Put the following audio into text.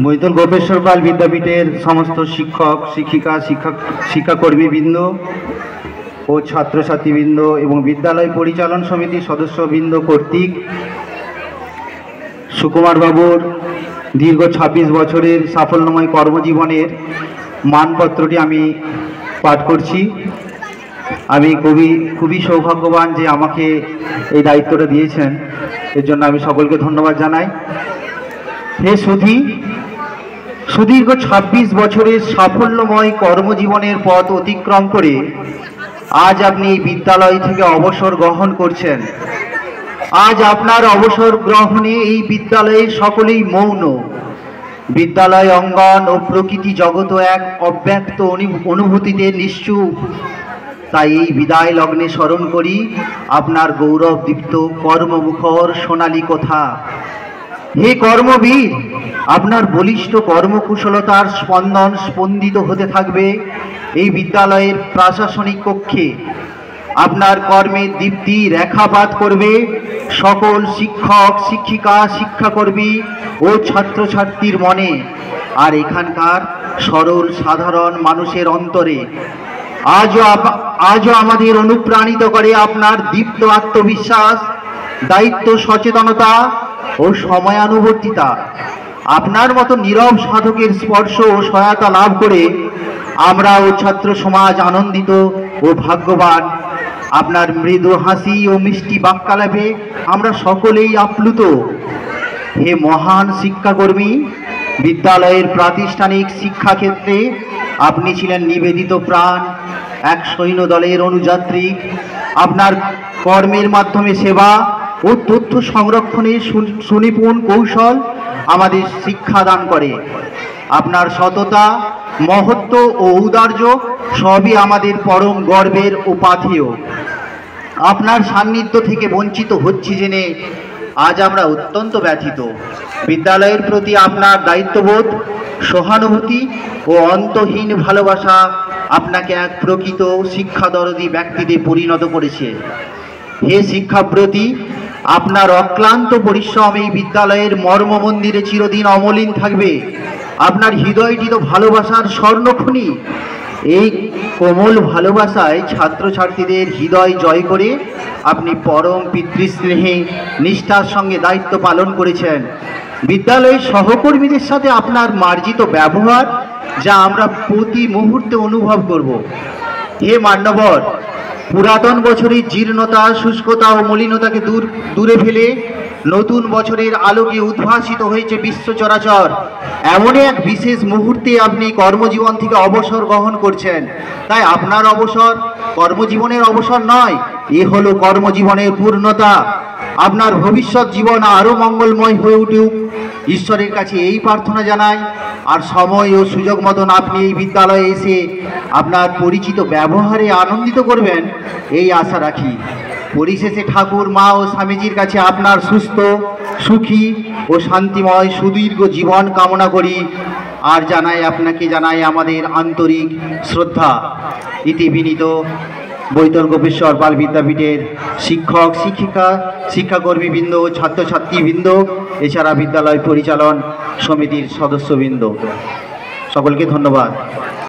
বৈতল গোপেশ্বর পাল বিদ্যাপীঠের সমস্ত শিক্ষক শিক্ষিকা শিক্ষাকর্মীবৃন্দ ও ছাত্রছাত্রীবৃন্দ এবং বিদ্যালয় পরিচালন সমিতির সদস্যবৃন্দ কর্তৃক সুকুমার বাবুর দীর্ঘ ২৬ বছরের সাফল্যময় কর্মজীবনের মানপত্রটি আমি পাঠ করছি। আমি খুবই সৌভাগ্যবান যে আমাকে এই দায়িত্বটা দিয়েছেন, এর জন্য আমি সকলকে ধন্যবাদ জানাই। হে সুদীর্ঘ ২৬ বছরের সাফল্যময় কর্মজীবনের পথ অতিক্রম করে আজ আপনি এই বিদ্যালয় থেকে অবসর গ্রহণ করছেন। আজ আপনার অবসর গ্রহণে এই বিদ্যালয়ে সকলেই মৌন। বিদ্যালয় অঙ্গন ও প্রকৃতি জগৎ এক অব্যক্ত অনুভূতিতে নিশ্চুপ। তাই এই বিদায় লগ্নে স্মরণ করি আপনার গৌরবদীপ্ত কর্মমুখর সোনালী কথা। হে কর্মবীর, আপনার বলিষ্ঠ কর্মকুশলতার স্পন্দন স্পন্দিত হতে থাকবে এই বিদ্যালয়ের প্রশাসনিক কক্ষে। আপনার কর্মের দীপ্তি রেখাপাত করবে সকল শিক্ষক শিক্ষিকা শিক্ষাকর্মী ও ছাত্রছাত্রীর মনে, আর এখানকার সরল সাধারণ মানুষের অন্তরে। আজও আমাদের অনুপ্রাণিত করে আপনার দীপ্ত আত্মবিশ্বাস, দায়িত্ব সচেতনতা ও সময়ানুবর্তিতা। আপনার মতো নীরব সাধকের স্পর্শ ও সহায়তা লাভ করে আমরা ও ছাত্র সমাজ আনন্দিত ও ভাগ্যবান। আপনার মৃদু হাসি ও মিষ্টি বাক্যালাপে আমরা সকলেই আপ্লুত। হে মহান শিক্ষাকর্মী, বিদ্যালয়ের প্রাতিষ্ঠানিক শিক্ষাক্ষেত্রে আপনি ছিলেন নিবেদিত প্রাণ, এক সৈন্যদলের অনুযাত্রী। আপনার কর্মের মাধ্যমে সেবা ও তথ্য সংরক্ষণের সুনিপুণ কৌশল আমাদের শিক্ষাদান করে। আপনার সততা, মহত্ব ও ঔদার্য সবই আমাদের পরম গর্বের উপাথেয়। আপনার সান্নিধ্য থেকে বঞ্চিত হচ্ছি জেনে আজ আমরা অত্যন্ত ব্যথিত। বিদ্যালয়ের প্রতি আপনার দায়িত্ববোধ, সহানুভূতি ও অন্তহীন ভালোবাসা আপনাকে এক প্রকৃত শিক্ষাদরদী ব্যক্তিতে পরিণত করেছে। হে শিক্ষাব্রতী, আপনার অক্লান্ত পরিশ্রম এই বিদ্যালয়ের মর্মমন্দিরে চিরদিন অমলিন থাকবে। আপনার হৃদয়টি তো ভালোবাসার স্বর্ণখনি। এই কোমল ভালোবাসায় ছাত্রছাত্রীদের হৃদয় জয় করে আপনি পরম পিতৃস্নেহে নিষ্ঠার সঙ্গে দায়িত্ব পালন করেছেন। বিদ্যালয়ের সহকর্মীদের সাথে আপনার মার্জিত ব্যবহার যা আমরা প্রতি মুহূর্তে অনুভব করব। হে মান্যবর, পুরাতন বছরের জীর্ণতা, শুষ্কতা ও মলিনতাকে দূরে ফেলে নতুন বছরের আলোকে উদ্ভাসিত হয়েছে বিশ্ব চরাচর। এমনই এক বিশেষ মুহূর্তে আপনি কর্মজীবন থেকে অবসর গ্রহণ করছেন। তাই আপনার অবসর কর্মজীবনের অবসর নয়, এ হলো কর্মজীবনের পূর্ণতা। আপনার ভবিষ্যৎ জীবন আরও মঙ্গলময় হয়ে উঠুক, ঈশ্বরের কাছে এই প্রার্থনা জানাই। আর সময় ও সুযোগ মতন আপনি এই বিদ্যালয়ে এসে আপনার পরিচিত ব্যবহারে আনন্দিত করবেন, এই আশা রাখি। পরিশেষে ঠাকুর, মা ও স্বামীজির কাছে আপনার সুস্থ, সুখী ও শান্তিময় সুদীর্ঘ জীবন কামনা করি। আর আপনাকে জানাই আমাদের আন্তরিক শ্রদ্ধা। ইতি বিনীত বৈতল গোপেশ্বর পাল বিদ্যাপীঠের শিক্ষক শিক্ষিকা শিক্ষাকর্মীবৃন্দ ও ছাত্রছাত্রীবৃন্দ, এছাড়া বিদ্যালয় পরিচালন সমিতির সদস্যবৃন্দ, সকলকে ধন্যবাদ।